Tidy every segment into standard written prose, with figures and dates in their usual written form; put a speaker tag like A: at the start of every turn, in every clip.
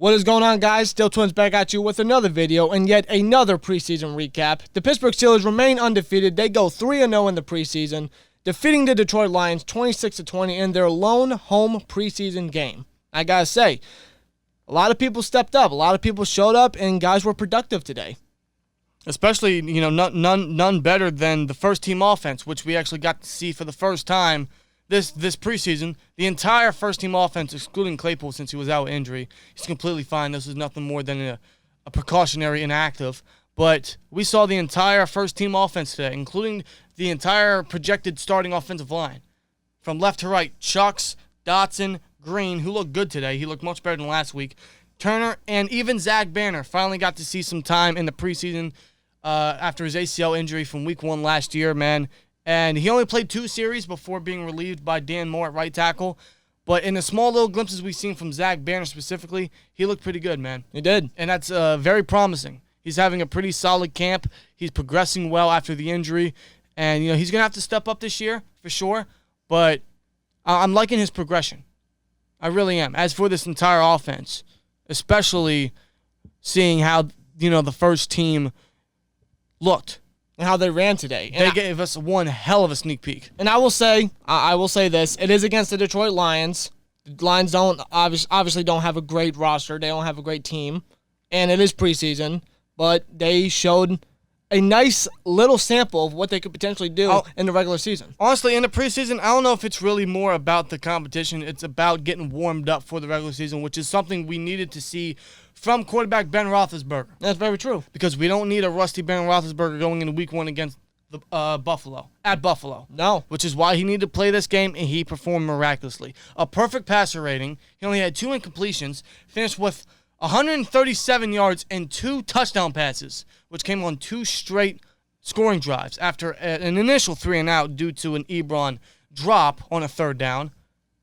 A: What is going on, guys? SteelTwins back at you with another video and yet another preseason recap. The Pittsburgh Steelers remain undefeated. They go 3-0 in the preseason, defeating the Detroit Lions 26-20 in their lone home preseason game. I gotta say, a lot of people stepped up. A lot of people showed up, and guys were productive today.
B: Especially, none better than the first-team offense, which we actually got to see for the first time this preseason. The entire first-team offense, excluding Claypool since he was out with injury, he's completely fine. This is nothing more than a precautionary inactive. But we saw the entire first-team offense today, including the entire projected starting offensive line. From left to right, Chucks, Dotson, Green, who looked good today. He looked much better than last week. Turner, and even Zach Banner finally got to see some time in the preseason after his ACL injury from week 1 last year, man. And he only played 2 series before being relieved by Dan Moore at right tackle. But in the small little glimpses we've seen from Zach Banner specifically, he looked pretty good, man.
A: He did.
B: And that's very promising. He's having a pretty solid camp. He's progressing well after the injury. And, he's going to have to step up this year for sure. But I'm liking his progression. I really am. As for this entire offense, especially seeing how, the first team looked.
A: And how they ran today. And
B: they gave us one hell of a sneak peek.
A: And I will say this. It is against the Detroit Lions. The Lions obviously don't have a great roster. They don't have a great team. And it is preseason. But they showed a nice little sample of what they could potentially do in the regular season.
B: Honestly, in the preseason, I don't know if it's really more about the competition. It's about getting warmed up for the regular season, which is something we needed to see from quarterback Ben Roethlisberger.
A: That's very true.
B: Because we don't need a rusty Ben Roethlisberger going into week 1 against the Buffalo. No. Which is why he needed to play this game, and he performed miraculously. A perfect passer rating. He only had 2 incompletions, finished with 137 yards and 2 touchdown passes, which came on 2 straight scoring drives after an initial 3-and-out due to an Ebron drop on a 3rd down.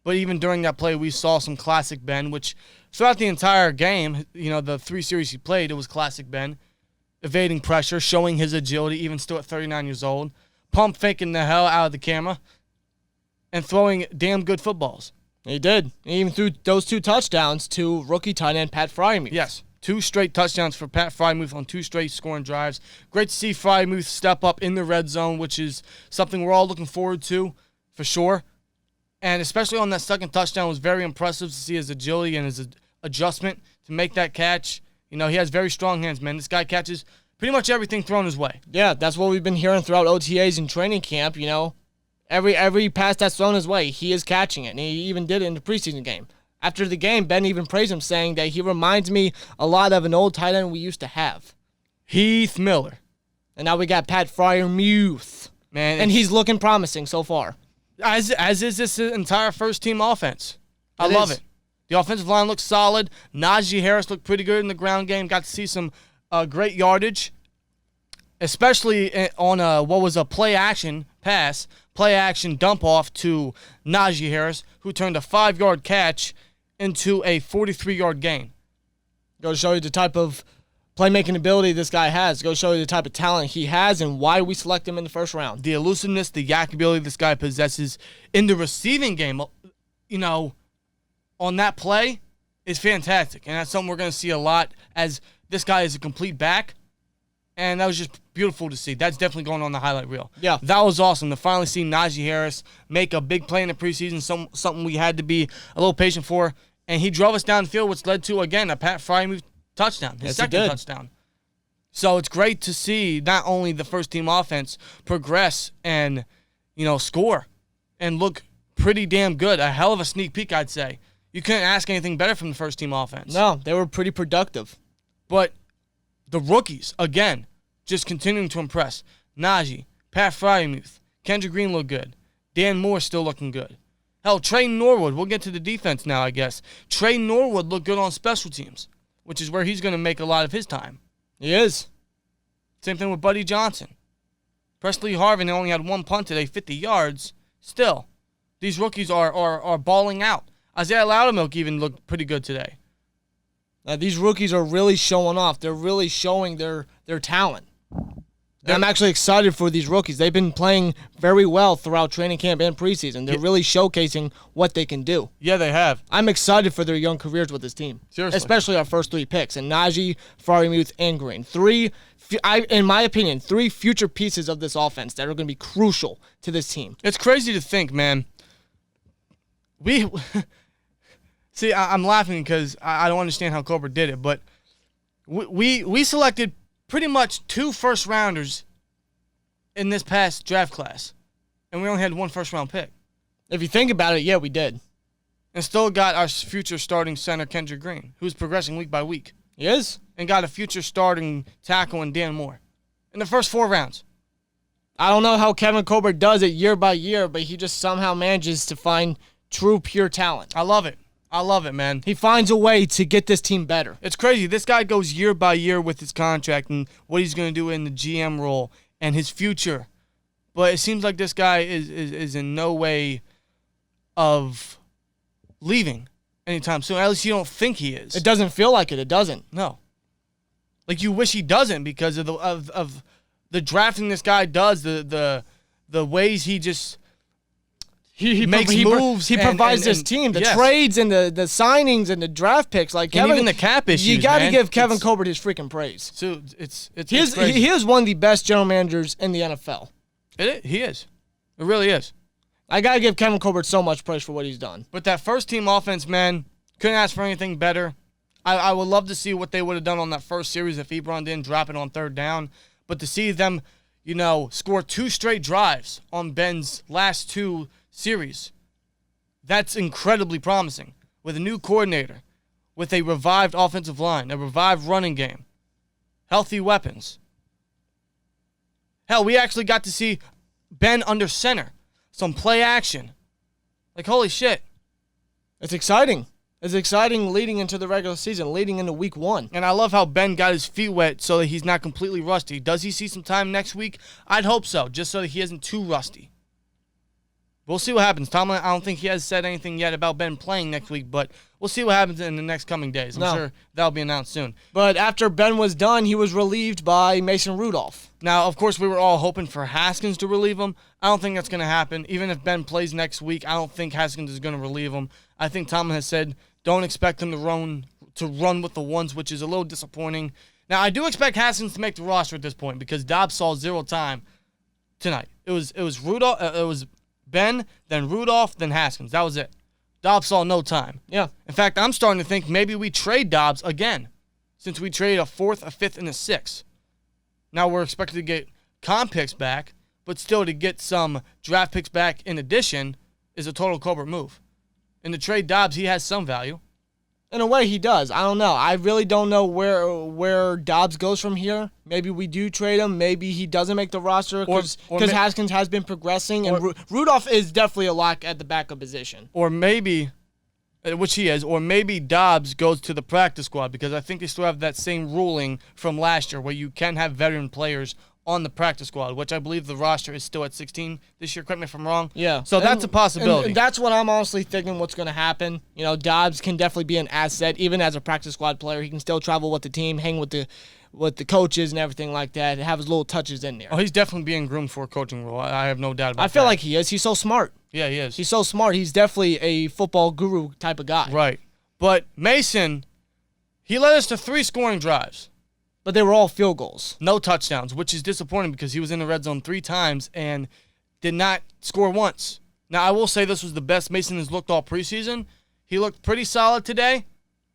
B: But even during that play, we saw some classic Ben, which throughout the entire game, the 3 series he played, it was classic Ben. Evading pressure, showing his agility, even still at 39 years old. Pump faking the hell out of the camera. And throwing damn good footballs.
A: He did. He even threw those 2 touchdowns to rookie tight end Pat FreierMUUUUUUth.
B: Yes, 2 straight touchdowns for Pat FreierMUUUUUth on 2 straight scoring drives. Great to see FreierMUUUUUUth step up in the red zone, which is something we're all looking forward to for sure. And especially on that second touchdown, it was very impressive to see his agility and his adjustment to make that catch. He has very strong hands, man. This guy catches pretty much everything thrown his way.
A: Yeah, that's what we've been hearing throughout OTAs and training camp, Every pass that's thrown his way, he is catching it, and he even did it in the preseason game. After the game, Ben even praised him, saying that he reminds me a lot of an old tight end we used to have.
B: Heath Miller.
A: And now we got Pat FreierMUUUUUUth.
B: Man,
A: and he's looking promising so far.
B: As is this entire first-team offense. I love it. The offensive line looks solid. Najee Harris looked pretty good in the ground game. Got to see some great yardage, especially on what was a play-action pass, play-action dump-off to Najee Harris, who turned a 5-yard catch into a 43-yard gain.
A: Go to show you the type of playmaking ability this guy has. Go show you the type of talent he has and why we select him in the first round.
B: The elusiveness, the yak ability this guy possesses in the receiving game, on that play is fantastic. And that's something we're going to see a lot as this guy is a complete back. And that was just beautiful to see. That's definitely going on the highlight reel.
A: Yeah.
B: That was awesome to finally see Najee Harris make a big play in the preseason, something we had to be a little patient for. And he drove us down the field, which led to, again, a Pat FreierMUUUUUUth touchdown, his second touchdown. So it's great to see not only the first-team offense progress and, score and look pretty damn good. A hell of a sneak peek, I'd say. You couldn't ask anything better from the first-team offense.
A: No, they were pretty productive.
B: But the rookies, again, just continuing to impress. Najee, Pat FreierMUUUUUUth, Kendrick Green looked good. Dan Moore still looking good. Hell, Trey Norwood, we'll get to the defense now, I guess. Trey Norwood looked good on special teams, which is where he's going to make a lot of his time.
A: He is.
B: Same thing with Buddy Johnson. Presley Harvin only had 1 punt today, 50 yards. Still, these rookies are balling out. Isaiah Loudermilk even looked pretty good today.
A: These rookies are really showing off. They're really showing their talent. I'm actually excited for these rookies. They've been playing very well throughout training camp and preseason. They're really showcasing what they can do.
B: Yeah, they have.
A: I'm excited for their young careers with this team.
B: Seriously.
A: Especially our first 3 picks, and Najee, FreierMUUUUUUTH, and Green. In my opinion, 3 future pieces of this offense that are going to be crucial to this team.
B: It's crazy to think, man. See, I'm laughing because I don't understand how Cobra did it, but we selected pretty much 2 first-rounders in this past draft class, and we only had 1 first-round pick.
A: If you think about it, yeah, we did.
B: And still got our future starting center, Kendrick Green, who's progressing week by week.
A: He is.
B: And got a future starting tackle in Dan Moore in the first 4 rounds.
A: I don't know how Kevin Colbert does it year by year, but he just somehow manages to find true, pure talent.
B: I love it. I love it, man.
A: He finds a way to get this team better.
B: It's crazy. This guy goes year by year with his contract and what he's going to do in the GM role and his future. But it seems like this guy is in no way of leaving anytime soon. At least you don't think he is.
A: It doesn't feel like it. It doesn't.
B: No. Like you wish he doesn't because of the drafting this guy does, the ways he just he makes moves.
A: He provides this team, the trades and the signings and the draft picks. Like
B: and even the cap issues.
A: You got to give Kevin Colbert his freaking praise.
B: So it's
A: crazy. He is one of the best general managers in the NFL.
B: He is. It really is.
A: I got to give Kevin Colbert so much praise for what he's done.
B: But that first team offense, man, couldn't ask for anything better. I would love to see what they would have done on that first series if Ebron didn't drop it on 3rd down. But to see them, score 2 straight drives on Ben's last 2 series, that's incredibly promising. With a new coordinator, with a revived offensive line, a revived running game, healthy weapons. Hell, we actually got to see Ben under center, some play action. Like, holy shit.
A: It's exciting. It's exciting leading into the regular season, leading into week 1.
B: And I love how Ben got his feet wet so that he's not completely rusty. Does he see some time next week? I'd hope so, just so that he isn't too rusty. We'll see what happens. Tomlin, I don't think he has said anything yet about Ben playing next week, but we'll see what happens in the next coming days. I'm sure that'll be announced soon.
A: But after Ben was done, he was relieved by Mason Rudolph.
B: Now, of course, we were all hoping for Haskins to relieve him. I don't think that's going to happen. Even if Ben plays next week, I don't think Haskins is going to relieve him. I think Tomlin has said don't expect him to run with the ones, which is a little disappointing. Now, I do expect Haskins to make the roster at this point because Dobbs saw 0 time tonight. It was Rudolph. It was Ben, then Rudolph, then Haskins. That was it. Dobbs saw no time.
A: Yeah.
B: In fact, I'm starting to think maybe we trade Dobbs again, since we traded a 4th, a 5th, and a 6th. Now we're expected to get comp picks back, but still to get some draft picks back in addition is a total Colbert move. In the trade Dobbs, he has some value.
A: In a way, he does. I don't know. I really don't know where Dobbs goes from here. Maybe we do trade him. Maybe he doesn't make the roster because Haskins has been progressing, and Rudolph is definitely a lock at the backup position.
B: Or maybe, which he is, or maybe Dobbs goes to the practice squad because I think they still have that same ruling from last year where you can have veteran players on the practice squad, which I believe the roster is still at 16 this year. Correct me if I'm wrong.
A: Yeah.
B: So that's a possibility.
A: And that's what I'm honestly thinking what's going to happen. Dobbs can definitely be an asset, even as a practice squad player. He can still travel with the team, hang with the coaches and everything like that, and have his little touches in there.
B: Oh, he's definitely being groomed for a coaching role. I have no doubt about that.
A: I feel like he is. He's so smart.
B: Yeah, he is.
A: He's so smart. He's definitely a football guru type of guy.
B: Right. But Mason, he led us to 3 scoring drives.
A: But they were all field goals.
B: No touchdowns, which is disappointing because he was in the red zone 3 times and did not score once. Now, I will say this was the best Mason has looked all preseason. He looked pretty solid today,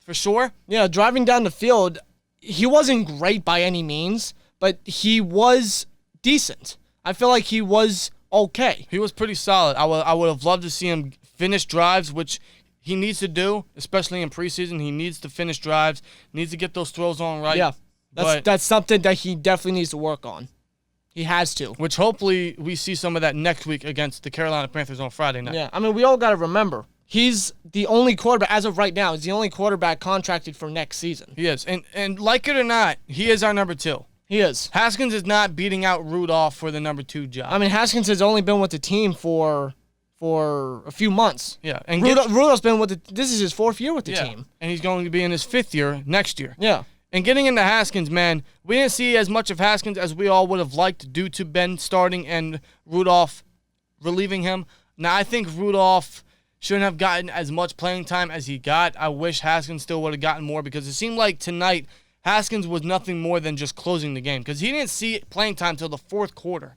B: for sure.
A: Yeah, driving down the field, he wasn't great by any means, but he was decent. I feel like he was okay.
B: He was pretty solid. I would have loved to see him finish drives, which he needs to do, especially in preseason. He needs to finish drives, needs to get those throws on right.
A: Yeah. That's something that he definitely needs to work on. He has to.
B: Which hopefully we see some of that next week against the Carolina Panthers on Friday night.
A: Yeah, I mean, we all got to remember, he's the only quarterback, as of right now, he's the only quarterback contracted for next season.
B: He is. And like it or not, he is our number 2.
A: He is.
B: Haskins is not beating out Rudolph for the number 2 job.
A: I mean, Haskins has only been with the team for a few months.
B: Yeah. And
A: Rudolph's been this is his 4th year with the team.
B: And he's going to be in his 5th year next year.
A: Yeah.
B: And getting into Haskins, man, we didn't see as much of Haskins as we all would have liked due to Ben starting and Rudolph relieving him. Now, I think Rudolph shouldn't have gotten as much playing time as he got. I wish Haskins still would have gotten more because it seemed like tonight Haskins was nothing more than just closing the game because he didn't see playing time until the fourth quarter.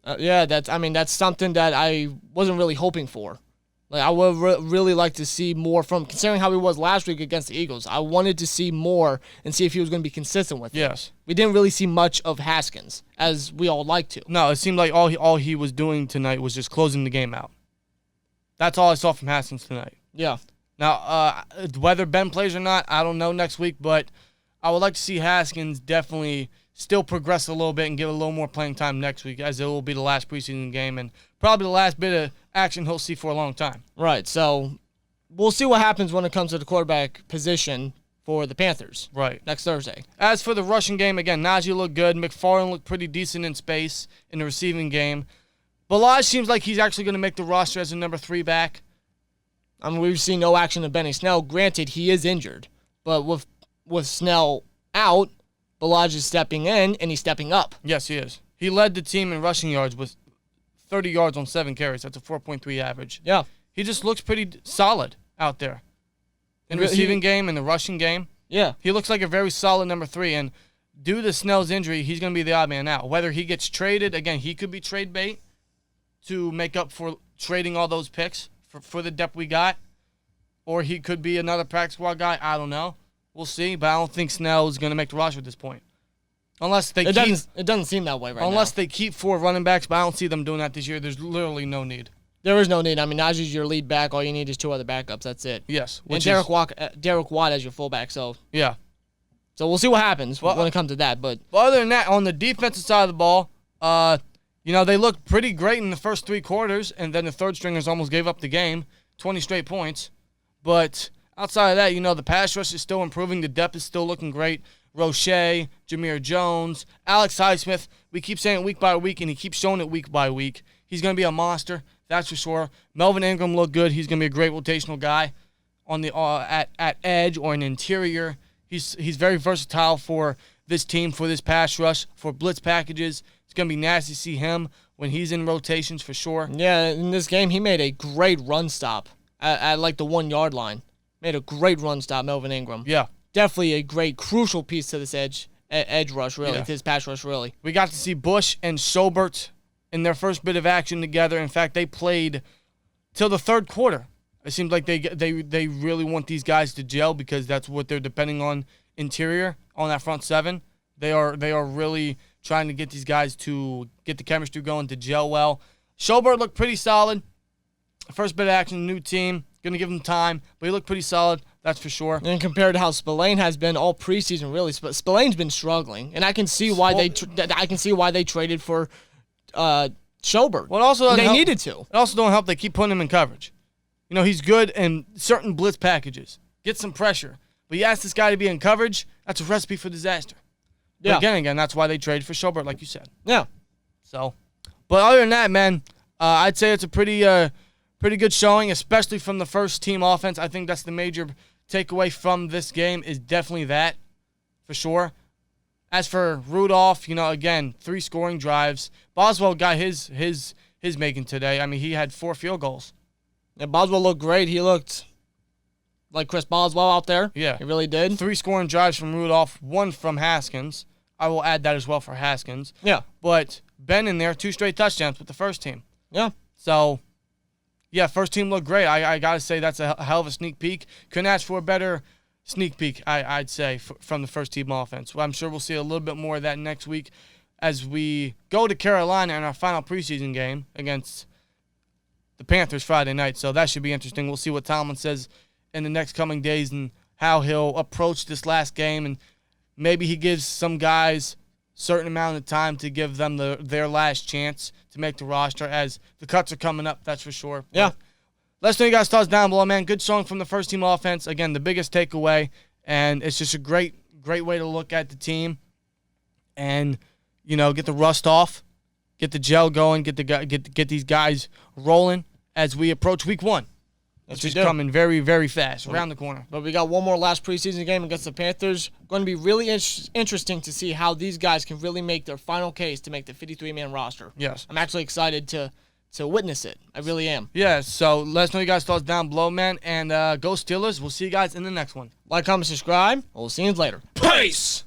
A: That's something that I wasn't really hoping for. Like, I would really like to see more from, considering how he was last week against the Eagles. I wanted to see more and see if he was going to be consistent with it.
B: Yes.
A: We didn't really see much of Haskins, as we all like to.
B: No, it seemed like all he was doing tonight was just closing the game out. That's all I saw from Haskins tonight.
A: Yeah.
B: Now, whether Ben plays or not, I don't know next week, but I would like to see Haskins definitely still progress a little bit and get a little more playing time next week, as it will be the last preseason game and probably the last bit of action he'll see for a long time.
A: Right, so we'll see what happens when it comes to the quarterback position for the Panthers.
B: Right.
A: Next Thursday.
B: As for the rushing game, again, Najee looked good. McFarland looked pretty decent in space in the receiving game. Balaj seems like he's actually going to make the roster as a number 3 back.
A: I mean, we've seen no action of Benny Snell. Granted, he is injured, but with Snell out, Balaj is stepping in, and he's stepping up.
B: Yes, he is. He led the team in rushing yards with 30 yards on 7 carries. That's a 4.3 average.
A: Yeah.
B: He just looks pretty solid out there. In the receiving game and the rushing game.
A: Yeah.
B: He looks like a very solid number 3, and due to Snell's injury, he's going to be the odd man out. Whether he gets traded, again, he could be trade bait to make up for trading all those picks for the depth we got, or he could be another practice squad guy. I don't know. We'll see, but I don't think Snell is going to make the roster at this point. Unless they
A: it doesn't seem that way right now.
B: Unless they keep 4 running backs, but I don't see them doing that this year. There's literally no need.
A: There is no need. I mean, Najee's your lead back. All you need is 2 other backups. That's it.
B: Yes.
A: And Derek Watt as your fullback. So
B: yeah.
A: So we'll see what happens when it comes to that. But
B: other than that, on the defensive side of the ball, they looked pretty great in the first 3 quarters, and then the third stringers almost gave up the game, 20 straight points. But outside of that, the pass rush is still improving. The depth is still looking great. Roche, Jameer Jones, Alex Highsmith. We keep saying it week by week, and he keeps showing it week by week. He's going to be a monster, that's for sure. Melvin Ingram looked good. He's going to be a great rotational guy on the at edge or an interior. He's very versatile for this team, for this pass rush, for blitz packages. It's going to be nasty to see him when he's in rotations for sure.
A: Yeah, in this game, he made a great run stop at like the 1-yard line. Made a great run stop, Melvin Ingram.
B: Yeah.
A: Definitely a great, crucial piece to this edge rush, really, to this pass rush, really.
B: We got to see Bush and Schobert in their first bit of action together. In fact, they played till the third quarter. It seems like they really want these guys to gel because that's what they're depending on interior, on that front 7. They are really trying to get these guys to get the chemistry going, to gel well. Schobert looked pretty solid. First bit of action, new team. Going to give him time, but he looked pretty solid, that's for sure.
A: And compared to how Spillane has been all preseason, really, Spillane's been struggling, and I can see why they traded for Schobert.
B: Well,
A: they needed to.
B: It also don't help they keep putting him in coverage. He's good in certain blitz packages. Get some pressure. But you ask this guy to be in coverage, that's a recipe for disaster.
A: Yeah.
B: But again, that's why they traded for Schobert, like you said.
A: Yeah.
B: So, but other than that, man, I'd say it's a pretty good showing, especially from the first team offense. I think that's the major takeaway from this game is definitely that, for sure. As for Rudolph, again, 3 scoring drives. Boswell got his making today. I mean, he had 4 field goals.
A: Yeah, Boswell looked great. He looked like Chris Boswell out there.
B: Yeah.
A: He really did.
B: 3 scoring drives from Rudolph, 1 from Haskins. I will add that as well for Haskins.
A: Yeah.
B: But Ben in there, 2 straight touchdowns with the first team.
A: Yeah.
B: So, yeah, first team looked great. I got to say that's a hell of a sneak peek. Couldn't ask for a better sneak peek, I'd say, from the first team offense. Well, I'm sure we'll see a little bit more of that next week as we go to Carolina in our final preseason game against the Panthers Friday night. So that should be interesting. We'll see what Tomlin says in the next coming days and how he'll approach this last game. And maybe he gives some guys certain amount of time to give them their last chance to make the roster as the cuts are coming up, that's for sure.
A: Yeah.
B: Let us know you guys' thoughts down below, man. Good showing from the first team offense. Again, the biggest takeaway, and it's just a great way to look at the team and, get the rust off, get the gel going, get these guys rolling as we approach week 1.
A: Yes,
B: which is coming very, very fast, around the corner.
A: But we got one more last preseason game against the Panthers. Going to be really interesting to see how these guys can really make their final case to make the 53-man roster.
B: Yes.
A: I'm actually excited to witness it. I really am.
B: Yeah, so let us know your guys' thoughts down below, man. And go Steelers. We'll see you guys in the next one.
A: Like, comment, subscribe. We'll see you later.
B: Peace!